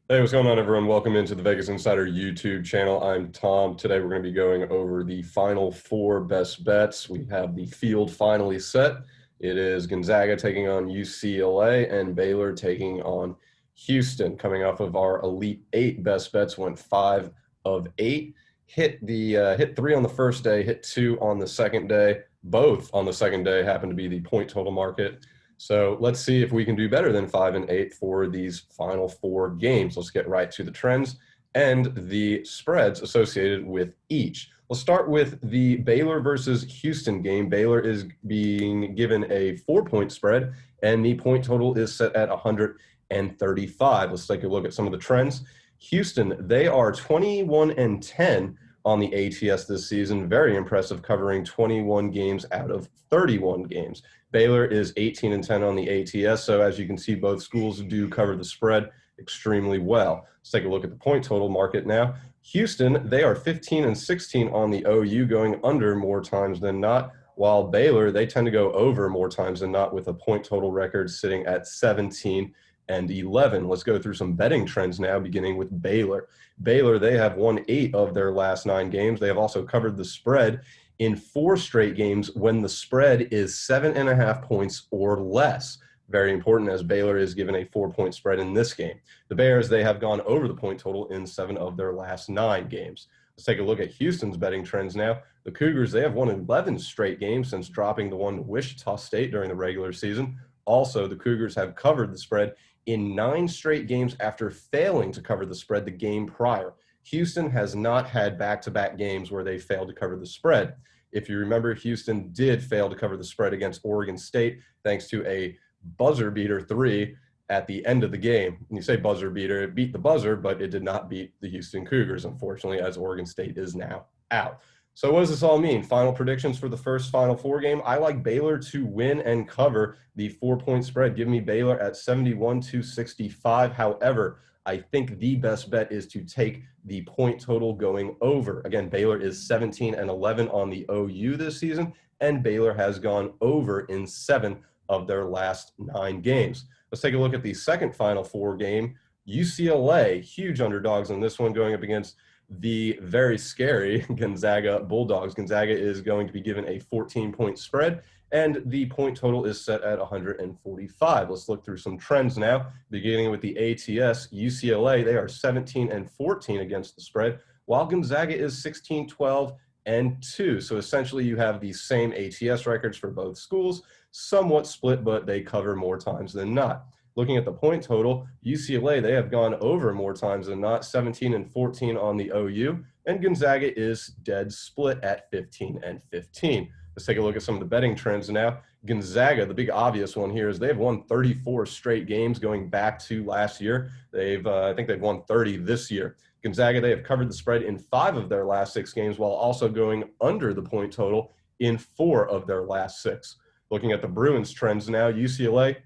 Hey, what's going on, everyone? Welcome into the Vegas Insider YouTube channel. I'm Tom. Today, we're going to be going over the final four best bets. We have the field finally set. It is Gonzaga taking on UCLA and Baylor taking on Houston. Coming off of our Elite Eight best bets, went 5 of 8. Hit 3 on the first day, hit 2 on the second day. Both on the second day happen to be the point total market. So let's see if we can do better than 5 and 8 for these final four games. Let's get right to the trends and the spreads associated with each. We'll start with the Baylor versus Houston game. Baylor is being given a 4-point spread, and the point total is set at 135. Let's take a look at some of the trends. Houston, they are 21 and 10 on the ATS this season. Very impressive, covering 21 games out of 31 games. Baylor is 18 and 10 on the ATS. So as you can see, both schools do cover the spread extremely well. Let's take a look at the point total market now. Houston, they are 15 and 16 on the OU, going under more times than not, while Baylor, they tend to go over more times than not, with a point total record sitting at 17 and 11. Let's go through some betting trends now, beginning with Baylor. Baylor, they have won 8 of their last 9 games. They have also covered the spread in 4 straight games when the spread is 7.5 points or less. Very important, as Baylor is given a 4-point spread in this game. The Bears, they have gone over the point total in 7 of their last 9 games. Let's take a look at Houston's betting trends now. The Cougars, they have won 11 straight games since dropping the one to Wichita State during the regular season. Also, the Cougars have covered the spread in 9 straight games after failing to cover the spread the game prior. Houston has not had back-to-back games where they failed to cover the spread. If you remember, Houston did fail to cover the spread against Oregon State thanks to a buzzer beater 3 at the end of the game. When you say buzzer beater, it beat the buzzer, but it did not beat the Houston Cougars, unfortunately, as Oregon State is now out. So what does this all mean? Final predictions for the first Final Four game. I like Baylor to win and cover the 4-point spread. Give me Baylor at 71-65. However, I think the best bet is to take the point total going over. Again, Baylor is 17 and 11 on the OU this season, and Baylor has gone over in 7 of their last 9 games. Let's take a look at the second Final Four game. UCLA, huge underdogs in this one, going up against the very scary Gonzaga Bulldogs. Gonzaga is going to be given a 14-point spread, and the point total is set at 145. Let's look through some trends now, beginning with the ATS. UCLA, they are 17 and 14 against the spread, while Gonzaga is 16, 12, and 2. So essentially you have the same ATS records for both schools, somewhat split, but they cover more times than not. Looking at the point total, UCLA, they have gone over more times than not, 17 and 14 on the OU, and Gonzaga is dead split at 15 and 15. Let's take a look at some of the betting trends now. Gonzaga, the big obvious one here, is they've won 34 straight games going back to last year. I think they've won 30 this year. Gonzaga, they have covered the spread in 5 of their last 6 games, while also going under the point total in 4 of their last 6. Looking at the Bruins trends now, UCLA,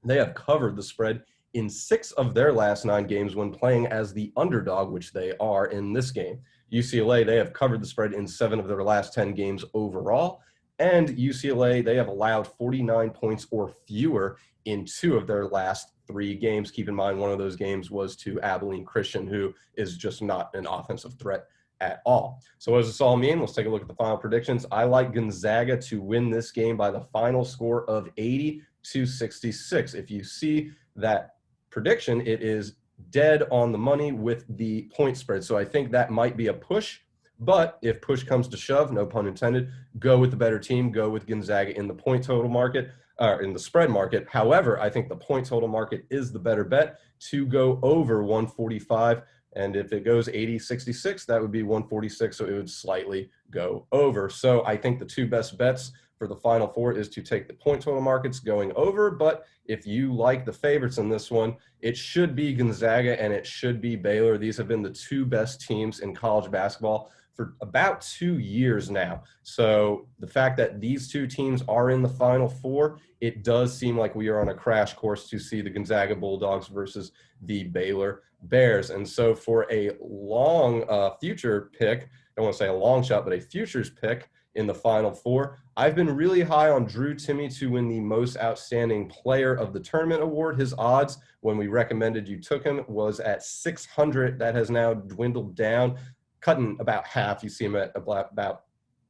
they have covered the spread in 6 of their last 9 games when playing as the underdog, which they are in this game. UCLA, they have covered the spread in 7 of their last 10 games overall. And UCLA, they have allowed 49 points or fewer in 2 of their last 3 games. Keep in mind, one of those games was to Abilene Christian, who is just not an offensive threat at all. So what does this all mean? Let's take a look at the final predictions. I like Gonzaga to win this game by the final score of 80-66. If you see that prediction, it is dead on the money with the point spread. So I think that might be a push. But if push comes to shove, no pun intended, go with the better team, go with Gonzaga in the point total market, or in the spread market. However, I think the point total market is the better bet to go over 145. And if it goes 80-66, that would be 146. So it would slightly go over. So I think the 2 best bets for the Final Four is to take the point total markets going over. But if you like the favorites in this one, it should be Gonzaga and it should be Baylor. These have been the 2 best teams in college basketball for about 2 years now. So the fact that these 2 teams are in the Final Four, it does seem like we are on a crash course to see the Gonzaga Bulldogs versus the Baylor Bears. And so for a long future pick, I don't want to say a long shot, but a futures pick, in the Final Four. I've been really high on Drew Timme to win the Most Outstanding Player of the Tournament award. His odds when we recommended you took him was at 600. That has now dwindled down, cutting about half. You see him at about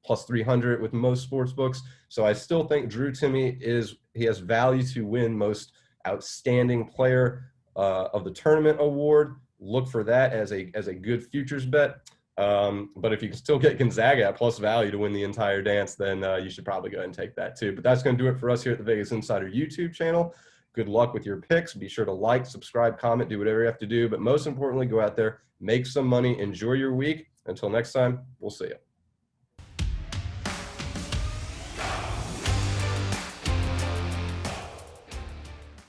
plus 300 with most sports books. So I still think Drew Timme he has value to win Most Outstanding Player of the Tournament award. Look for that as a good futures bet. But if you can still get Gonzaga at plus value to win the entire dance, then you should probably go ahead and take that too. But that's going to do it for us here at the Vegas Insider YouTube channel. Good luck with your picks. Be sure to like, subscribe, comment, do whatever you have to do. But most importantly, go out there, make some money, enjoy your week. Until next time, we'll see you.